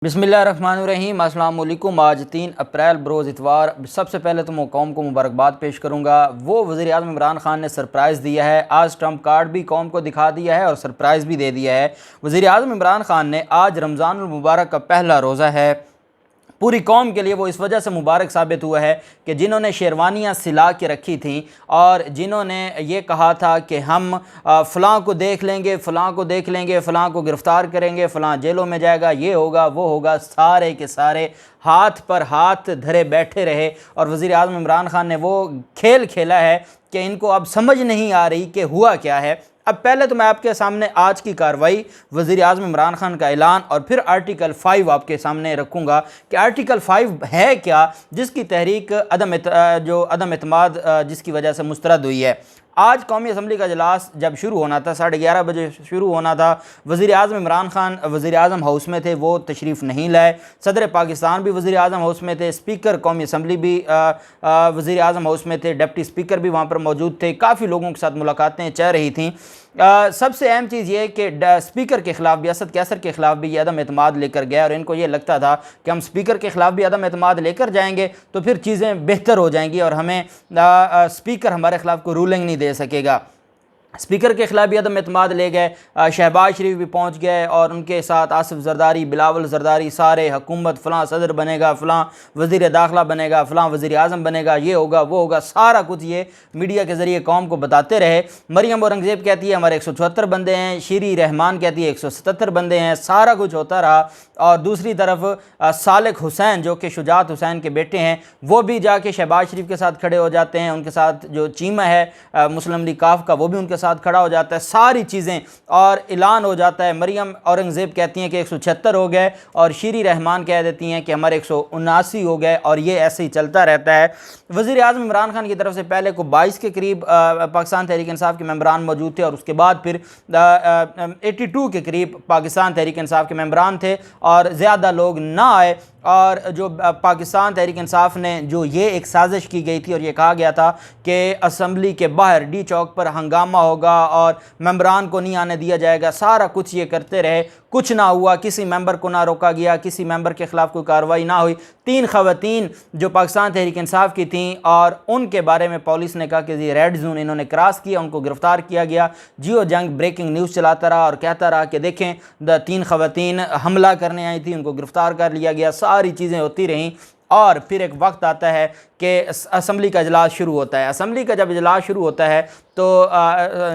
बिस्मिल्लाहिर्रहमानिर्रहीम। अस्सलाम वालेकुम। आज 3 अप्रैल बरोज़ इतवार। सबसे पहले तो मैं कौम को मुबारकबाद पेश करूँगा। वो वज़ीर आज़म इमरान खान ने सरप्राइज़ दिया है। आज ट्रंप कार्ड भी कौम को दिखा दिया है और सरप्राइज़ भी दे दिया है। वज़ीर आज़म इमरान खान ने आज रमज़ानुल मुबारक का पहला रोज़ा है। पूरी कौम के लिए वो इस वजह से मुबारक साबित हुआ है कि जिन्होंने शेरवानियाँ सिला के रखी थीं और जिन्होंने ये कहा था कि हम फ़लाँ को देख लेंगे, फ़लाँ को देख लेंगे, फ़लाँ को गिरफ़्तार करेंगे, फ़लाँ जेलों में जाएगा, ये होगा वो होगा, सारे के सारे हाथ पर हाथ धरे बैठे रहे। और वज़ीर आज़म इमरान खान ने वो खेल खेला है कि इनको अब समझ नहीं आ रही कि हुआ क्या है। अब पहले तो मैं आपके सामने आज की कार्रवाई, वज़ीर आज़म इमरान खान का ऐलान और फिर आर्टिकल 5 आपके सामने रखूँगा कि आर्टिकल 5 है क्या, जिसकी तहरीक अदम एतमाद जिसकी वजह से मुस्तरद हुई है। आज कौमी असम्बली का इजलास जब शुरू होना था, 11:30 बजे शुरू होना था। वज़ीर आज़म इमरान खान वज़ीर आज़म हाउस में थे, वो तशरीफ़ नहीं लाए। सदर पाकिस्तान भी वज़ीर आज़म हाउस में थे। स्पीकर कौमी असम्बली भी वज़ीर आज़म हाउस में थे। डिप्टी स्पीकर भी वहाँ पर मौजूद थे। काफ़ी लोगों के साथ मुलाकातें चल रही थीं। सबसे अहम चीज़ ये कि स्पीकर के ख़िलाफ़ भी, असद कैसर के ख़िलाफ़ भी ये अदम एतमाद लेकर गया और इनको ये लगता था कि हम स्पीकर के ख़िलाफ़ भी अदम एतमाद लेकर जाएंगे तो फिर चीज़ें बेहतर हो जाएंगी और हमें स्पीकर हमारे ख़िलाफ़ कोई रूलिंग नहीं दे सकेगा। स्पीकर के ख़िलाफ़ भी अदम एतमाद ले गए। शहबाज शरीफ भी पहुँच गए और उनके साथ आसिफ जरदारी, बिलावल जरदारी, सारे हुकूमत फ़लाँ सदर बनेगा, फ़लाँ वज़ीर दाखिला बनेगा, फ़लाँ वज़ीर आज़म बनेगा, ये होगा वो होगा, सारा कुछ ये मीडिया के ज़रिए कौम को बताते रहे। मरियम औरंगज़ेब कहती है हमारे 174 बंदे हैं, शीरी रहमान कहती है 177 बंदे हैं, सारा कुछ होता रहा। और दूसरी तरफ सालिक हुसैन जो कि शुजात हुसैन के बेटे हैं, वो भी जाके शहबाज शरीफ के साथ खड़े हो जाते हैं। उनके साथ जो चीमा है मुस्लिम लीग काफ का, वो भी उनके साथ खड़ा हो जाता है। सारी चीज़ें और ऐलान हो जाता है। मरियम औरंगज़ेब कहती हैं कि 176 हो गए और शीरी रहमान कह देती हैं कि हमारे 179 हो गए और ये ऐसे ही चलता रहता है। वज़ीर आज़म इमरान खान की तरफ से पहले को 22 के करीब पाकिस्तान तहरीक इंसाफ के मेंबरान मौजूद थे और उसके बाद फिर 82 के करीब पाकिस्तान तहरीक इंसाफ के मेंबरान थे और ज़्यादा लोग ना आए। और जो पाकिस्तान तहरीक इंसाफ ने जो ये एक साजिश की गई थी और ये कहा गया था कि असम्बली के बाहर डी चौक पर हंगामा होगा और मेंबरान को नहीं आने दिया जाएगा, सारा कुछ ये करते रहे, कुछ ना हुआ। किसी मेंबर को ना रोका गया, किसी मेंबर के ख़िलाफ़ कोई कार्रवाई ना हुई। 3 ख़वातीन जो पाकिस्तान तहरीक इंसाफ की थीं और उनके बारे में पुलिस ने कहा कि ये रेड जोन इन्होंने क्रॉस किया, उनको गिरफ़्तार किया गया। जियो जंग ब्रेकिंग न्यूज़ चलाता रहा और कहता रहा कि देखें 3 ख़वातीन हमला करने आई थी, उनको गिरफ़्तार कर लिया गया। सारी चीज़ें होती रहीं और फिर एक वक्त आता है कि असम्बली का इजलास शुरू होता है। असम्बली का जब इजलास शुरू होता है तो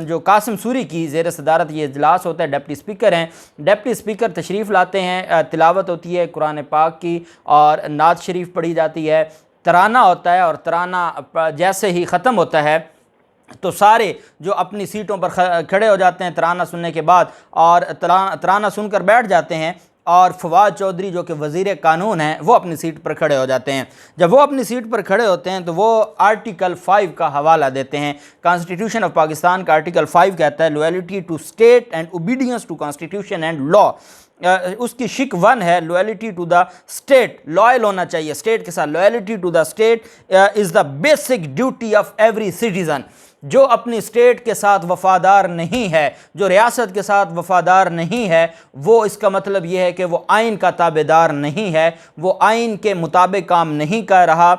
जो कासिम सूरी की ज़ेर सदारत ये इजलास होता है, डिप्टी स्पीकर हैं, डिप्टी स्पीकर तशरीफ़ लाते हैं। तिलावत होती है कुरान पाक की और नात शरीफ पढ़ी जाती है, तराना होता है और तराना जैसे ही ख़त्म होता है तो सारे जो अपनी सीटों पर खड़े हो जाते हैं तराना सुनने के बाद और तराना सुनकर बैठ जाते हैं। और फवाद चौधरी जो कि वज़ीर कानून हैं वो अपनी सीट पर खड़े हो जाते हैं। जब वो अपनी सीट पर खड़े होते हैं तो वो आर्टिकल 5 का हवाला देते हैं। कॉन्स्टिट्यूशन ऑफ पाकिस्तान का आर्टिकल 5 कहता है loyalty to state and obedience to constitution and law. उसकी शिक 1 है loyalty to the state, loyal होना चाहिए स्टेट के साथ। Loyalty to the state is the basic duty of every citizen. जो अपनी स्टेट के साथ वफ़ादार नहीं है, जो रियासत के साथ वफ़ादार नहीं है, वो इसका मतलब ये है कि वो आइन का ताबेदार नहीं है, वो आइन के मुताबिक काम नहीं कर रहा।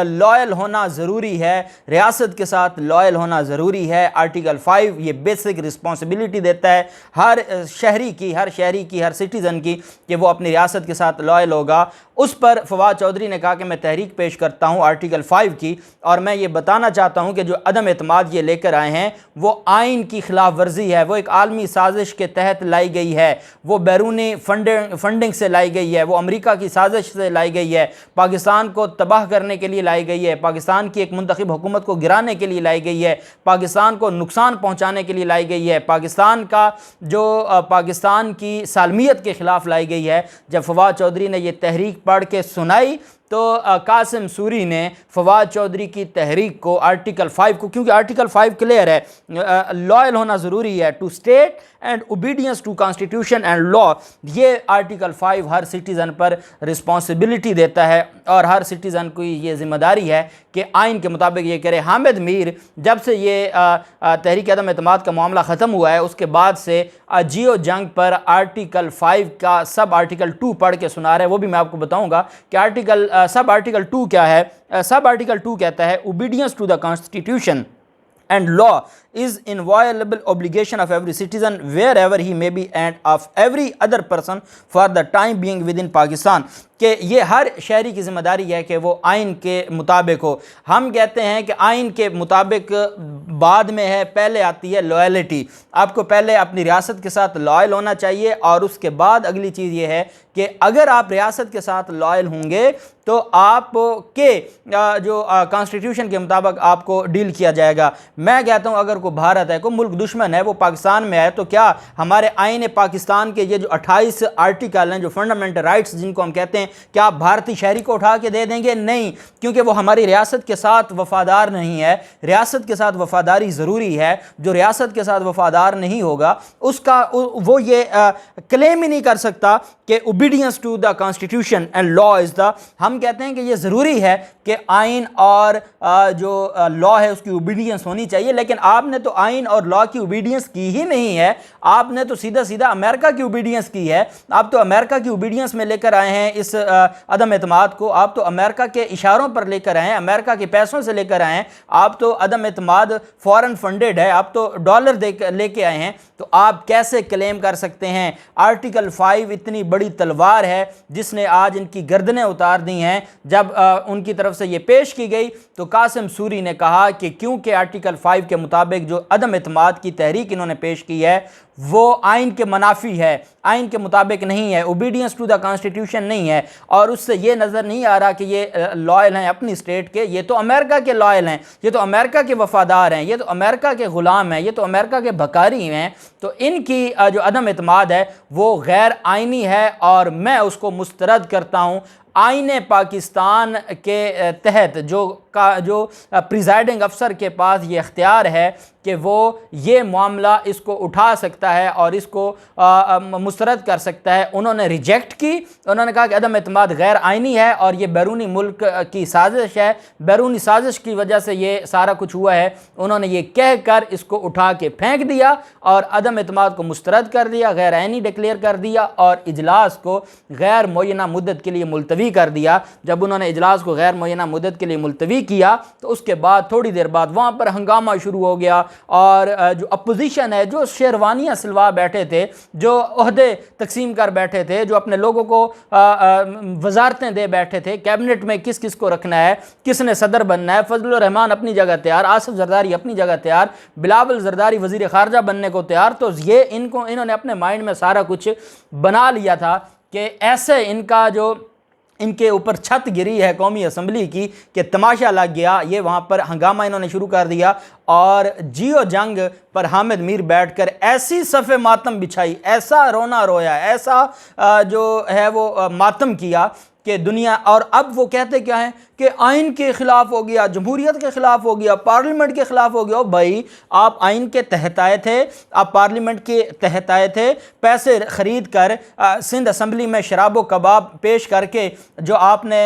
लॉयल होना ज़रूरी है, रियासत के साथ लॉयल होना ज़रूरी है। आर्टिकल 5 ये बेसिक रिस्पॉन्सिबिलिटी देता है हर शहरी की, हर सिटीज़न की कि वो अपनी रियासत के साथ लॉयल होगा। उस पर फवाद चौधरी ने कहा कि मैं तहरीक पेश करता हूँ आर्टिकल 5 की और मैं ये बताना चाहता हूँ कि जो अदम एतमाद ये लेकर आए हैं वो आइन की खिलाफ वर्जी है, वो एक आलमी साजिश के तहत लाई गई है, वो बैरूनी फंडिंग से लाई गई है, वो अमेरिका की साजिश से लाई गई है, पाकिस्तान को तबाह करने के लिए लाई गई है, पाकिस्तान की एक मुंतखब हुकूमत को गिराने के लिए लाई गई है, पाकिस्तान को नुकसान पहुँचाने के लिए लाई गई है, पाकिस्तान की सालमियत के ख़िलाफ़ लाई गई है। जब फवाद चौधरी ने यह तहरीक पढ़ के सुनाई तो कासिम सूरी ने फवाद चौधरी की तहरीक को आर्टिकल 5 को, क्योंकि आर्टिकल 5 क्लियर है, लॉयल होना ज़रूरी है to state and obedience to constitution and law, ये आर्टिकल 5 हर सिटीज़न पर रिस्पॉन्सिबिलिटी देता है और हर सिटीज़न को ये जिम्मेदारी है कि आइन के मुताबिक ये करे। हामिद मीर जब से ये तहरीक अदम एतमाद का मामला ख़त्म हुआ है उसके बाद से जियो जंग पर आर्टिकल 5 का सब आर्टिकल 2 पढ़ के सुना रहे हैं। वो भी मैं आपको बताऊंगा कि सब आर्टिकल 2 क्या है। सब आर्टिकल 2 कहता है obedience to the constitution and law is inviolable obligation of every citizen wherever he may be and of every other person for the time being within Pakistan, कि ये हर शहरी की ज़िम्मेदारी है कि वो आइन के मुताबिक हो। हम कहते हैं कि आइन के मुताबिक बाद में है, पहले आती है लॉयल्टी। आपको पहले अपनी रियासत के साथ लॉयल होना चाहिए और उसके बाद अगली चीज़ ये है कि अगर आप रियासत के साथ लॉयल होंगे तो आपके जो कॉन्स्टिट्यूशन के मुताबिक आपको डील किया जाएगा। मैं कहता हूँ अगर कोई भारत है, कोई मुल्क दुश्मन है, वो पाकिस्तान में है, तो क्या हमारे आइन पाकिस्तान के ये जो 28 आर्टिकल हैं, जो फंडामेंटल राइट्स जिनको हम कहते हैं, क्या आप भारतीय शहरी को उठा के दे देंगे? नहीं, क्योंकि वो हमारी रियासत के साथ वफादार नहीं है। रियासत के साथ वफादारी ज़रूरी है। जो रियासत के साथ वफादार नहीं होगा उसका वो ये क्लेम ही नहीं कर सकता कि obedience to the constitution and law is the. हम कहते हैं कि ये ज़रूरी है कि आइन और जो लॉ है उसकी ओबीडियंस होनी चाहिए, लेकिन आपने तो आइन और लॉ की ओबीडियंस की ही नहीं है। आपने तो सीधा सीधा अमेरिका की ओबीडियंस की है। आप तो अमेरिका की ओबीडियंस में लेकर आए हैं इस अदम एतमाद को। आप तो अमेरिका के इशारों पर लेकर आए हैं, अमेरिका के पैसों से लेकर आए हैं। आप तो अदम एतमाद फॉरेन फंडेड है, आप तो डॉलर लेके आए हैं। तो आप कैसे क्लेम कर सकते हैं? आर्टिकल 5 इतनी बड़ी तलवार है जिसने आज इनकी गर्दनें उतार दी हैं। जब उनकी तरफ से ये पेश की गई तो कासिम सूरी ने कहा कि क्योंकि आर्टिकल 5 के मुताबिक जो अदम एतमाद की तहरीक इन्होंने पेश की है वो आइन के मुनाफी है, आइन के मुताबिक नहीं है, ओबीडियंस टू द कॉन्स्टिट्यूशन नहीं है। और उससे ये नज़र नहीं आ रहा कि ये लॉयल हैं अपनी स्टेट के, ये तो अमेरिका के लॉयल हैं, ये तो अमेरिका के वफादार हैं, ये तो अमेरिका के ग़ुलाम हैं, ये तो अमेरिका के भकारी हैं। तो इनकी जो अदम एतमाद है वो गैर आइनी है और मैं उसको मुस्तरद करता हूँ। आईने पाकिस्तान के तहत जो प्रिजाइडिंग अफसर के पास ये इख्तियार है कि वो ये मामला इसको उठा सकता है और इसको मुस्तरद कर सकता है। उन्होंने रिजेक्ट की, उन्होंने कहा कि अदम एतमाद गैर आइनी है और ये बैरूनी मुल्क की साजिश है, बैरूनी साजिश की वजह से ये सारा कुछ हुआ है। उन्होंने ये कह कर इसको उठा के फेंक दिया और अदम एतमाद को मुस्तरद कर दिया, गैर आइनी डिक्लेयर कर दिया और इजलास को गैर मुअय्यना मुद्दत के लिए मुलतवी कर दिया। जब उन्होंने इजलास को गैर मुअय्यना मुद्दत के लिए मुलतवी किया तो उसके बाद थोड़ी देर बाद वहाँ पर हंगामा शुरू हो गया और जो अपोजिशन है, जो शेरवानियाँ सिलवा बैठे थे, जो ओहदे तकसीम कर बैठे थे, जो अपने लोगों को वजारतें दे बैठे थे, कैबिनेट में किस किस को रखना है, किसने सदर बनना है, फजलुर रहमान अपनी जगह तैयार, आसिफ जरदारी अपनी जगह तैयार, बिलावल जरदारी वज़ीर ख़ारजा बनने को तैयार। तो ये इन्होंने अपने माइंड में सारा कुछ बना लिया था कि ऐसे इनके ऊपर छत गिरी है कौमी असम्बली की कि तमाशा लग गया। ये वहाँ पर हंगामा इन्होंने शुरू कर दिया और जियो जंग पर हामिद मीर बैठकर ऐसी सफ़े मातम बिछाई, ऐसा रोना रोया, ऐसा जो है वो मातम किया कि दुनिया। और अब वो कहते क्या हैं कि आइन के ख़िलाफ़ हो गया, जमहूरियत के ख़िलाफ़ हो गया, पार्लियामेंट के ख़िलाफ़ हो गया। ओ भाई, आप आइन के तहत आए थे, आप पार्लियामेंट के तहत आए थे, पैसे ख़रीद कर सिंध असम्बली में शराब कबाब पेश करके जो आपने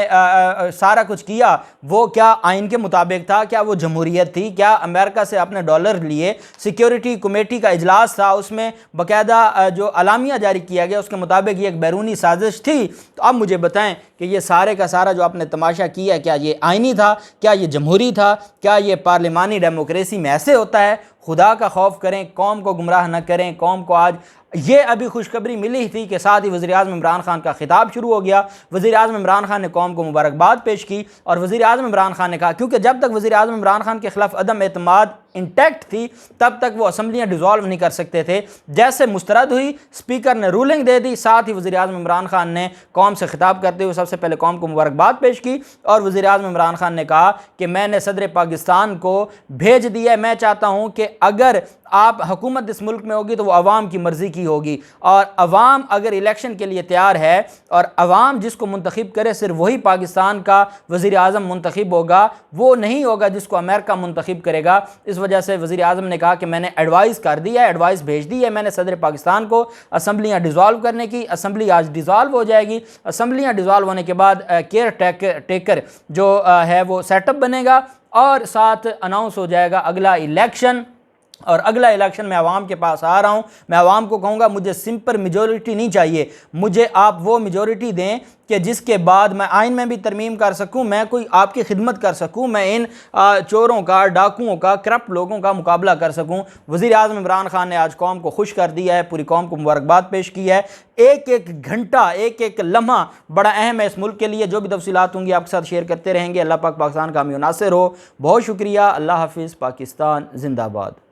सारा कुछ किया वो क्या आइन के मुताबिक था? क्या वो जमहूरियत थी? क्या अमेरिका से आपने डॉलर लिए? सिक्योरिटी कमेटी का इजलास था, उसमें बाकायदा जो अलामिया जारी किया गया उसके मुताबिक ये एक बैरूनी साजिश थी। तो अब मुझे बताएं कि ये सारे का सारा जो आपने तमाशा किया, क्या ये आइनी था? क्या ये जमहूरी था? क्या ये पार्लिमानी डेमोक्रेसी में ऐसे होता है? खुदा का खौफ करें, कौम को गुमराह न करें। कौम को आज ये अभी खुशखबरी मिली थी कि साथ ही वज़ीर-ए-आज़म इमरान खान का खिताब शुरू हो गया। वज़ीर-ए-आज़म इमरान खान ने कौम को मुबारकबाद पेश की और वज़ीर-ए-आज़म इमरान खान ने कहा क्योंकि जब तक वज़ीर-ए-आज़म इमरान खान के खिलाफ अदम एतमाद इंटैक्ट थी तब तक वो असम्बलियाँ डिज़ोल्व नहीं कर सकते थे। जैसे मुस्तरद हुई, स्पीकर ने रूलिंग दे दी, साथ ही वज़ीर-ए-आज़म इमरान खान ने कौम से खिताब करते हुए सबसे पहले कौम को मुबारकबाद पेश की और वज़ीर-ए-आज़म इमरान खान ने कहा कि मैंने सदर पाकिस्तान को भेज दिया। मैं चाहता हूँ कि अगर आप हुकूमत इस मुल्क में होगी तो वो अवाम की मर्ज़ी की होगी और अवाम अगर इलेक्शन के लिए तैयार है और अवाम जिसको मुंतखब करे सिर्फ वही पाकिस्तान का वज़ीर-ए-आज़म मुंतखब होगा, वो नहीं होगा जिसको अमेरिका मुंतखब करेगा। इस वजह से वज़ीर आज़म ने कहा कि मैंने एडवाइस कर दी है, एडवाइस भेज दी है मैंने सदर पाकिस्तान को असम्बलियाँ डिज़ोल्व करने की। असम्बली आज डिज़ोल्व हो जाएगी। असम्बलियाँ डिज़ोल्व होने के बाद केयर टेकर जो है वो सेटअप बनेगा और साथ अनाउंस हो जाएगा अगला इलेक्शन। और अगला इलेक्शन मैं आवाम के पास आ रहा हूँ, मैं आवाम को कहूँगा मुझे सिंपल मेजॉरिटी नहीं चाहिए, मुझे आप वो मेजॉरिटी दें कि जिसके बाद मैं आइन में भी तरमीम कर सकूँ, मैं कोई आपकी खिदमत कर सकूँ, मैं इन चोरों का, डाकुओं का, करप्ट लोगों का मुकाबला कर सकूँ। वज़ीर आज़म इमरान खान ने आज कौम को खुश कर दिया है, पूरी कौम को मुबारकबाद पेश की है। एक एक घंटा, एक एक लम्हा बड़ा अहम है इस मुल्क के लिए। जो भी तफसीलात होंगी आपके साथ शेयर करते रहेंगे। अल्लाह पाक पाकिस्तान का हामी नासिर हो। बहुत शुक्रिया। अल्लाह हाफिज़। पाकिस्तान जिंदाबाद।